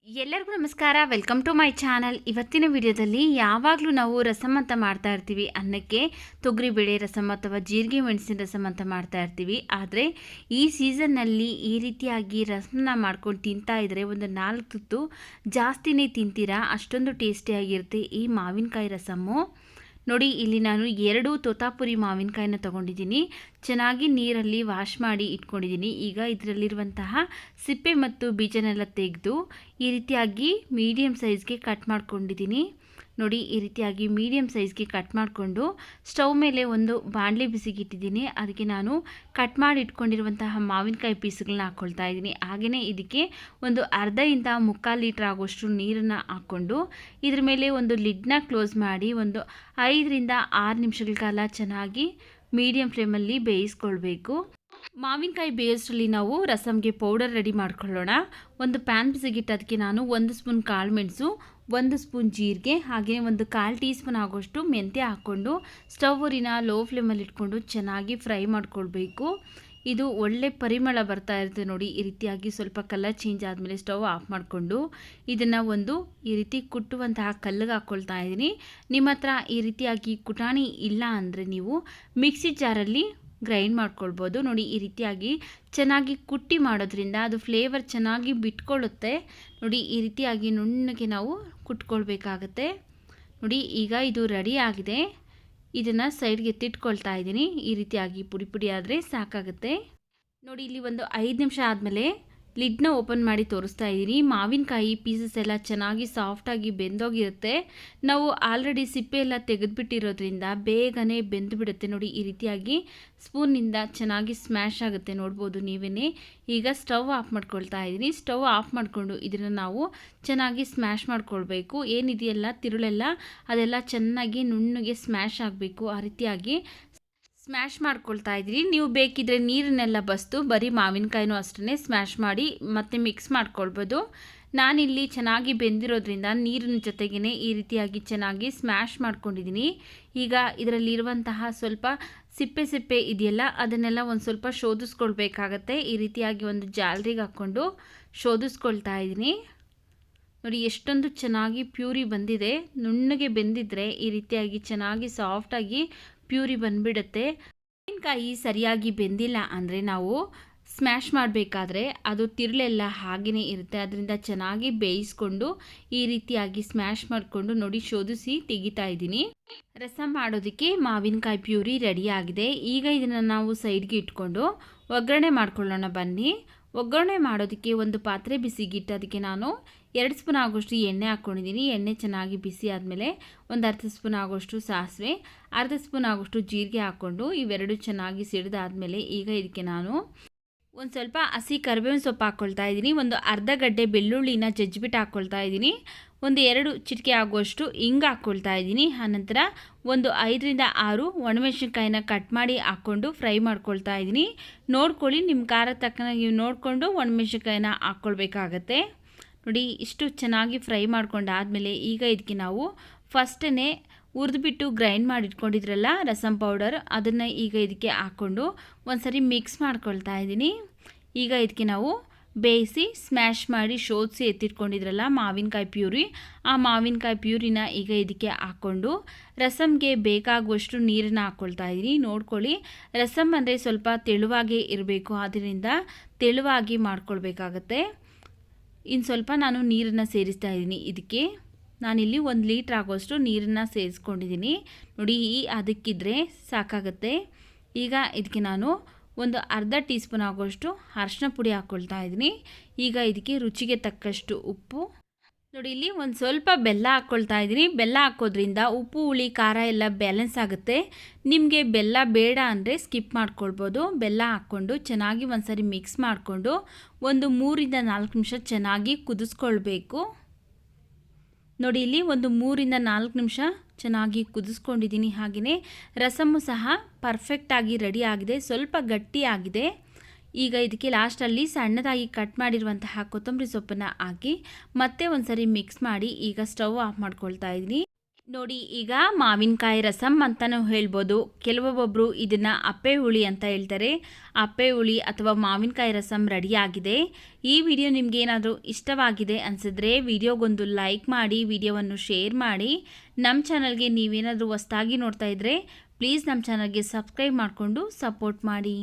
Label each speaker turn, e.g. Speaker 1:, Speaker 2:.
Speaker 1: ಎಲ್ಲರಿಗೂ ನಮಸ್ಕಾರ. Welcome to my channel. ಇವತ್ತಿನ ವಿಡಿಯೋದಲ್ಲಿ ಯಾವಾಗಲೂ ನಾವು ರಸಮ್ ಅಂತ ಮಾಡ್ತಾ ಇರ್ತೀವಿ, ಅನ್ನಕ್ಕೆ ತೊಗರಿಬೇಳೆ ರಸಮ್ ಅಥವಾ ಜೀರಿಗೆ ಮೆಣಸಿನ ರಸಮ್ ಅಂತ ಮಾಡ್ತಾ ಇರ್ತೀವಿ. ಆದರೆ ಈ ಸೀಸನ್ನಲ್ಲಿ ಈ ರೀತಿಯಾಗಿ ರಸಮನ್ನ ಮಾಡ್ಕೊಂಡು ತಿಂತಾ ಇದ್ದರೆ ಒಂದು 4 ತುತ್ತು ಜಾಸ್ತಿನೇ ತಿಂತೀರಾ, ಅಷ್ಟೊಂದು ಟೇಸ್ಟಿಯಾಗಿರುತ್ತೆ ಈ ಮಾವಿನಕಾಯಿ ರಸಮ್ಮು. ನೋಡಿ, ಇಲ್ಲಿ ನಾನು 2 ತೋತಾಪುರಿ ಮಾವಿನಕಾಯಿನ ತೊಗೊಂಡಿದ್ದೀನಿ. ಚೆನ್ನಾಗಿ ನೀರಲ್ಲಿ ವಾಶ್ ಮಾಡಿ ಇಟ್ಕೊಂಡಿದ್ದೀನಿ. ಈಗ ಇದರಲ್ಲಿರುವಂತಹ ಸಿಪ್ಪೆ ಮತ್ತು ಬೀಜನೆಲ್ಲ ತೆಗೆದು ಈ ರೀತಿಯಾಗಿ ಮೀಡಿಯಮ್ ಸೈಜ್ಗೆ ಕಟ್ ಮಾಡ್ಕೊಂಡಿದ್ದೀನಿ. ನೋಡಿ, ಈ ರೀತಿಯಾಗಿ ಮೀಡಿಯಮ್ ಸೈಜ್ಗೆ ಕಟ್ ಮಾಡಿಕೊಂಡು ಸ್ಟವ್ ಮೇಲೆ ಒಂದು ಬಾಣಲೆ ಬಿಸಿಗಿಟ್ಟಿದ್ದೀನಿ. ಅದಕ್ಕೆ ನಾನು ಕಟ್ ಮಾಡಿ ಇಟ್ಕೊಂಡಿರುವಂತಹ ಮಾವಿನಕಾಯಿ ಪೀಸ್ಗಳನ್ನ ಹಾಕ್ಕೊಳ್ತಾ ಇದ್ದೀನಿ. ಹಾಗೆಯೇ ಇದಕ್ಕೆ ಒಂದು ಅರ್ಧದಿಂದ 3/4 ಲೀಟ್ರ್ ಆಗೋಷ್ಟು ನೀರನ್ನು ಹಾಕ್ಕೊಂಡು ಇದ್ರ ಮೇಲೆ ಒಂದು ಲಿಡ್ನ ಕ್ಲೋಸ್ ಮಾಡಿ ಒಂದು 5ರಿಂದ 6 ನಿಮಿಷಗಳ ಕಾಲ ಚೆನ್ನಾಗಿ ಮೀಡಿಯಮ್ ಫ್ಲೇಮಲ್ಲಿ ಬೇಯಿಸ್ಕೊಳ್ಬೇಕು. ಮಾವಿನಕಾಯಿ ಬೇಯಿಸಲಿ ನಾವು ರಸಮ್ಗೆ ಪೌಡರ್ ರೆಡಿ ಮಾಡ್ಕೊಳ್ಳೋಣ. ಒಂದು ಪ್ಯಾನ್ ಬಿಸಿಗಿಟ್ಟು ಅದಕ್ಕೆ ನಾನು 1 ಸ್ಪೂನ್ ಕಾಳು ಮೆಣಸು, 1 ಸ್ಪೂನ್ ಜೀರಿಗೆ, ಹಾಗೆ ಒಂದು 1/4 ಟೀ ಸ್ಪೂನ್ ಆಗೋಷ್ಟು ಮೆಂತ್ಯ ಹಾಕ್ಕೊಂಡು ಸ್ಟವ್ ಊರಿನ ಲೋ ಫ್ಲೇಮಲ್ಲಿ ಇಟ್ಕೊಂಡು ಚೆನ್ನಾಗಿ ಫ್ರೈ ಮಾಡ್ಕೊಳ್ಬೇಕು. ಇದು ಒಳ್ಳೆ ಪರಿಮಳ ಬರ್ತಾ ಇರುತ್ತೆ. ನೋಡಿ, ಈ ರೀತಿಯಾಗಿ ಸ್ವಲ್ಪ ಕಲರ್ ಚೇಂಜ್ ಆದಮೇಲೆ ಸ್ಟವ್ ಆಫ್ ಮಾಡಿಕೊಂಡು ಇದನ್ನು ಒಂದು ಈ ರೀತಿ ಕುಟ್ಟುವಂತಹ ಕಲ್ಲಿಗೆ ಹಾಕ್ಕೊಳ್ತಾ ಇದ್ದೀನಿ. ನಿಮ್ಮ ಹತ್ರ ಈ ರೀತಿಯಾಗಿ ಕುಟಾಣಿ ಇಲ್ಲ ಅಂದರೆ ನೀವು ಮಿಕ್ಸಿ ಜಾರಲ್ಲಿ ಗ್ರೈಂಡ್ ಮಾಡ್ಕೊಳ್ಬೋದು. ನೋಡಿ, ಈ ರೀತಿಯಾಗಿ ಚೆನ್ನಾಗಿ ಕುಟ್ಟಿ ಮಾಡೋದ್ರಿಂದ ಅದು ಫ್ಲೇವರ್ ಚೆನ್ನಾಗಿ ಬಿಟ್ಕೊಳ್ಳುತ್ತೆ. ನೋಡಿ, ಈ ರೀತಿಯಾಗಿ ನುಣ್ಣಗೆ ನಾವು ಕುಟ್ಕೊಳ್ಬೇಕಾಗತ್ತೆ. ನೋಡಿ, ಈಗ ಇದು ರೆಡಿ ಆಗಿದೆ. ಇದನ್ನು ಸೈಡ್ಗೆ ಎತ್ತಿಟ್ಕೊಳ್ತಾ ಇದ್ದೀನಿ. ಈ ರೀತಿಯಾಗಿ ಪುಡಿ ಪುಡಿ ಆದರೆ ಸಾಕಾಗುತ್ತೆ. ನೋಡಿ, ಇಲ್ಲಿ ಒಂದು 5 ನಿಮಿಷ ಆದಮೇಲೆ ಲಿಡ್ನ ಓಪನ್ ಮಾಡಿ ತೋರಿಸ್ತಾ ಇದ್ದೀನಿ. ಮಾವಿನಕಾಯಿ ಪೀಸಸ್ ಎಲ್ಲ ಚೆನ್ನಾಗಿ ಸಾಫ್ಟಾಗಿ ಬೆಂದೋಗಿರುತ್ತೆ. ನಾವು ಆಲ್ರೆಡಿ ಸಿಪ್ಪೆ ಎಲ್ಲ ತೆಗೆದುಬಿಟ್ಟಿರೋದ್ರಿಂದ ಬೇಗನೆ ಬೆಂದು ಬಿಡುತ್ತೆ. ನೋಡಿ, ಈ ರೀತಿಯಾಗಿ ಸ್ಪೂನಿಂದ ಚೆನ್ನಾಗಿ ಸ್ಮ್ಯಾಶ್ ಆಗುತ್ತೆ, ನೋಡ್ಬೋದು ನೀವೇ. ಈಗ ಸ್ಟವ್ ಆಫ್ ಮಾಡ್ಕೊಳ್ತಾ ಇದ್ದೀನಿ. ಸ್ಟವ್ ಆಫ್ ಮಾಡಿಕೊಂಡು ಇದನ್ನು ನಾವು ಚೆನ್ನಾಗಿ ಸ್ಮ್ಯಾಶ್ ಮಾಡ್ಕೊಳ್ಬೇಕು. ಏನಿದೆಯಲ್ಲ ತಿರುಳೆಲ್ಲ ಅದೆಲ್ಲ ಚೆನ್ನಾಗಿ ನುಣ್ಣಗೆ ಸ್ಮ್ಯಾಶ್ ಆಗಬೇಕು. ಆ ರೀತಿಯಾಗಿ ಸ್ಮ್ಯಾಶ್ ಮಾಡ್ಕೊಳ್ತಾ ಇದ್ದೀರಿ. ನೀವು ಬೇಕಿದ್ರೆ ನೀರನ್ನೆಲ್ಲ ಬಸ್ತು ಬರೀ ಮಾವಿನಕಾಯಿನೂ ಅಷ್ಟೇ ಸ್ಮ್ಯಾಶ್ ಮಾಡಿ ಮತ್ತೆ ಮಿಕ್ಸ್ ಮಾಡ್ಕೊಳ್ಬೋದು. ನಾನಿಲ್ಲಿ ಚೆನ್ನಾಗಿ ಬೆಂದಿರೋದ್ರಿಂದ ನೀರಿನ ಜೊತೆಗೇ ಈ ರೀತಿಯಾಗಿ ಚೆನ್ನಾಗಿ ಸ್ಮ್ಯಾಶ್ ಮಾಡ್ಕೊಂಡಿದ್ದೀನಿ. ಈಗ ಇದರಲ್ಲಿರುವಂತಹ ಸ್ವಲ್ಪ ಸಿಪ್ಪೆ ಇದೆಯಲ್ಲ ಅದನ್ನೆಲ್ಲ ಒಂದು ಸ್ವಲ್ಪ ಶೋಧಿಸ್ಕೊಳ್ಬೇಕಾಗತ್ತೆ. ಈ ರೀತಿಯಾಗಿ ಒಂದು ಜಾಲರಿಗೆ ಹಾಕ್ಕೊಂಡು ಶೋಧಿಸ್ಕೊಳ್ತಾ ಇದ್ದೀನಿ. ನೋಡಿ, ಎಷ್ಟೊಂದು ಚೆನ್ನಾಗಿ ಪ್ಯೂರಿ ಬಂದಿದೆ. ನುಣ್ಣಗೆ ಬೆಂದಿದ್ರೆ ಈ ರೀತಿಯಾಗಿ ಚೆನ್ನಾಗಿ ಸಾಫ್ಟಾಗಿ ಪ್ಯೂರಿ ಬಂದುಬಿಡುತ್ತೆ. ಮಾವಿನಕಾಯಿ ಸರಿಯಾಗಿ ಬೆಂದಿಲ್ಲ ಅಂದರೆ ನಾವು ಸ್ಮ್ಯಾಶ್ ಮಾಡಬೇಕಾದ್ರೆ ಅದು ತಿರುಳೆಲ್ಲ ಹಾಗೆಯೇ ಇರುತ್ತೆ. ಅದರಿಂದ ಚೆನ್ನಾಗಿ ಬೇಯಿಸ್ಕೊಂಡು ಈ ರೀತಿಯಾಗಿ ಸ್ಮ್ಯಾಶ್ ಮಾಡಿಕೊಂಡು ನೋಡಿ ಶೋಧಿಸಿ ತೆಗಿತಾ ಇದ್ದೀನಿ. ರಸಮ್ ಮಾಡೋದಕ್ಕೆ ಮಾವಿನಕಾಯಿ ಪ್ಯೂರಿ ರೆಡಿಯಾಗಿದೆ. ಈಗ ಇದನ್ನು ನಾವು ಸೈಡ್ಗೆ ಇಟ್ಕೊಂಡು ಒಗ್ಗರಣೆ ಮಾಡ್ಕೊಳ್ಳೋಣ ಬನ್ನಿ. ಒಗ್ಗರಣೆ ಮಾಡೋದಕ್ಕೆ ಒಂದು ಪಾತ್ರೆ ಬಿಸಿಗಿಟ್ಟು ಅದಕ್ಕೆ ನಾನು 2 ಸ್ಪೂನ್ ಆಗೋಷ್ಟು ಎಣ್ಣೆ ಹಾಕ್ಕೊಂಡಿದ್ದೀನಿ. ಎಣ್ಣೆ ಚೆನ್ನಾಗಿ ಬಿಸಿ ಆದಮೇಲೆ ಒಂದು ಅರ್ಧ ಸ್ಪೂನ್ ಆಗೋಷ್ಟು ಸಾಸಿವೆ, ಅರ್ಧ ಸ್ಪೂನ್ ಆಗೋಷ್ಟು ಜೀರಿಗೆ ಹಾಕ್ಕೊಂಡು ಇವೆರಡು ಚೆನ್ನಾಗಿ ಸಿಡಿದಾದ್ಮೇಲೆ ಈಗ ಇದಕ್ಕೆ ನಾನು ಒಂದು ಸ್ವಲ್ಪ ಹಸಿ ಕರಿಬೇವಿನ ಸೊಪ್ಪು ಹಾಕ್ಕೊಳ್ತಾ ಇದ್ದೀನಿ. ಒಂದು ಅರ್ಧ ಗಡ್ಡೆ ಬೆಳ್ಳುಳ್ಳಿನ ಜಜ್ಜಿಬಿಟ್ಟು ಹಾಕ್ಕೊಳ್ತಾ ಇದ್ದೀನಿ. ಒಂದು 2 ಚಿಟಿಕೆ ಆಗುವಷ್ಟು ಹಿಂಗೆ ಹಾಕ್ಕೊಳ್ತಾ ಇದ್ದೀನಿ. ಆನಂತರ ಒಂದು 5ರಿಂದ 6 ಒಣಮೆಣಸಿನ್ಕಾಯಿನ ಕಟ್ ಮಾಡಿ ಹಾಕ್ಕೊಂಡು ಫ್ರೈ ಮಾಡ್ಕೊಳ್ತಾ ಇದ್ದೀನಿ. ನೋಡ್ಕೊಳ್ಳಿ, ನಿಮ್ಮ ಖಾರ ತಕ್ಕನಾಗಿ ನೋಡಿಕೊಂಡು ಒಣಮೆಣಸಿನ್ಕಾಯಿನ ಹಾಕ್ಕೊಳ್ಬೇಕಾಗತ್ತೆ. ನೋಡಿ, ಇಷ್ಟು ಚೆನ್ನಾಗಿ ಫ್ರೈ ಮಾಡ್ಕೊಂಡಾದಮೇಲೆ ಈಗ ಇದಕ್ಕೆ ನಾವು ಫಸ್ಟೇ ಹುರಿದ್ಬಿಟ್ಟು ಗ್ರೈಂಡ್ ಮಾಡಿ ಇಟ್ಕೊಂಡಿದ್ರಲ್ಲ ರಸಮ್ ಪೌಡರ್, ಅದನ್ನು ಈಗ ಇದಕ್ಕೆ ಹಾಕ್ಕೊಂಡು ಒಂದ್ಸರಿ ಮಿಕ್ಸ್ ಮಾಡ್ಕೊಳ್ತಾ ಇದ್ದೀನಿ. ಈಗ ಇದಕ್ಕೆ ನಾವು ಬೇಯಿಸಿ ಸ್ಮ್ಯಾಶ್ ಮಾಡಿ ಶೋಧಿಸಿ ಎತ್ತಿಟ್ಕೊಂಡಿದ್ರಲ್ಲ ಮಾವಿನಕಾಯಿ ಪ್ಯೂರಿ, ಆ ಮಾವಿನಕಾಯಿ ಪ್ಯೂರಿನ ಈಗ ಇದಕ್ಕೆ ಹಾಕ್ಕೊಂಡು ರಸಮ್ಗೆ ಬೇಕಾಗುವಷ್ಟು ನೀರನ್ನು ಹಾಕ್ಕೊಳ್ತಾ ಇದ್ದೀನಿ. ನೋಡ್ಕೊಳ್ಳಿ, ರಸಮ್ ಅಂದರೆ ಸ್ವಲ್ಪ ತೆಳುವಾಗೇ ಇರಬೇಕು, ಆದ್ದರಿಂದ ತೆಳುವಾಗಿ ಮಾಡ್ಕೊಳ್ಬೇಕಾಗತ್ತೆ. ಇನ್ನು ಸ್ವಲ್ಪ ನಾನು ನೀರನ್ನು ಸೇರಿಸ್ತಾ ಇದ್ದೀನಿ. ಇದಕ್ಕೆ ನಾನಿಲ್ಲಿ 1 ಲೀಟ್ರ್ ಆಗೋಷ್ಟು ನೀರನ್ನು ಸೇರಿಸ್ಕೊಂಡಿದ್ದೀನಿ. ನೋಡಿ, ಅದಕ್ಕಿದ್ರೆ ಸಾಕಾಗುತ್ತೆ. ಈಗ ಇದಕ್ಕೆ ನಾನು ಒಂದು ಅರ್ಧ ಟೀ ಸ್ಪೂನ್ ಆಗೋಷ್ಟು ಅರಿಶಿನ ಪುಡಿ ಹಾಕ್ಕೊಳ್ತಾ ಇದ್ದೀನಿ. ಈಗ ಇದಕ್ಕೆ ರುಚಿಗೆ ತಕ್ಕಷ್ಟು ಉಪ್ಪು, ನೋಡಿ ಇಲ್ಲಿ ಒಂದು ಸ್ವಲ್ಪ ಬೆಲ್ಲ ಹಾಕ್ಕೊಳ್ತಾ ಇದ್ದೀನಿ. ಬೆಲ್ಲ ಹಾಕೋದ್ರಿಂದ ಉಪ್ಪು ಹುಳಿ ಖಾರ ಎಲ್ಲ ಬ್ಯಾಲೆನ್ಸ್ ಆಗುತ್ತೆ. ನಿಮಗೆ ಬೆಲ್ಲ ಬೇಡ ಅಂದರೆ ಸ್ಕಿಪ್ ಮಾಡ್ಕೊಳ್ಬೋದು. ಬೆಲ್ಲ ಹಾಕ್ಕೊಂಡು ಚೆನ್ನಾಗಿ ಒಂದ್ಸರಿ ಮಿಕ್ಸ್ ಮಾಡಿಕೊಂಡು ಒಂದು 3ರಿಂದ 4 ನಿಮಿಷ ಚೆನ್ನಾಗಿ ಕುದಿಸ್ಕೊಳ್ಬೇಕು. ನೋಡಿ, ಇಲ್ಲಿ ಒಂದು 3ರಿಂದ 4 ನಿಮಿಷ ಚೆನ್ನಾಗಿ ಕುದಿಸ್ಕೊಂಡಿದ್ದೀನಿ. ಹಾಗೆಯೇ ರಸಮ್ಮು ಸಹ ಪರ್ಫೆಕ್ಟಾಗಿ ರೆಡಿ ಆಗಿದೆ, ಸ್ವಲ್ಪ ಗಟ್ಟಿಯಾಗಿದೆ. ಈಗ ಇದಕ್ಕೆ ಲಾಸ್ಟಲ್ಲಿ ಸಣ್ಣದಾಗಿ ಕಟ್ ಮಾಡಿರುವಂತಹ ಕೊತ್ತಂಬರಿ ಸೊಪ್ಪನ್ನು ಹಾಕಿ ಮತ್ತೆ ಒಂದ್ಸರಿ ಮಿಕ್ಸ್ ಮಾಡಿ ಈಗ ಸ್ಟವ್ ಆಫ್ ಮಾಡ್ಕೊಳ್ತಾ ಇದ್ದೀನಿ. ನೋಡಿ, ಈಗ ಮಾವಿನಕಾಯಿ ರಸಮ್ ಅಂತಲೂ ಹೇಳ್ಬೋದು. ಕೆಲವೊಬ್ಬೊಬ್ಬರು ಇದನ್ನು ಅಪ್ಪೆ ಹುಳಿ ಅಂತ ಹೇಳ್ತಾರೆ. ಅಪ್ಪೆ ಹುಳಿ ಅಥವಾ ಮಾವಿನಕಾಯಿ ರಸಮ್ ರೆಡಿಯಾಗಿದೆ. ಈ ವಿಡಿಯೋ ನಿಮಗೇನಾದರೂ ಇಷ್ಟವಾಗಿದೆ ಅನಿಸಿದ್ರೆ ವಿಡಿಯೋಗೊಂದು ಲೈಕ್ ಮಾಡಿ, ವಿಡಿಯೋವನ್ನು ಶೇರ್ ಮಾಡಿ. ನಮ್ಮ ಚಾನಲ್ಗೆ ನೀವೇನಾದರೂ ಹೊಸದಾಗಿ ನೋಡ್ತಾ ಇದ್ದರೆ ಪ್ಲೀಸ್ ನಮ್ಮ ಚಾನಲ್ಗೆ ಸಬ್ಸ್ಕ್ರೈಬ್ ಮಾಡಿಕೊಂಡು ಸಪೋರ್ಟ್ ಮಾಡಿ.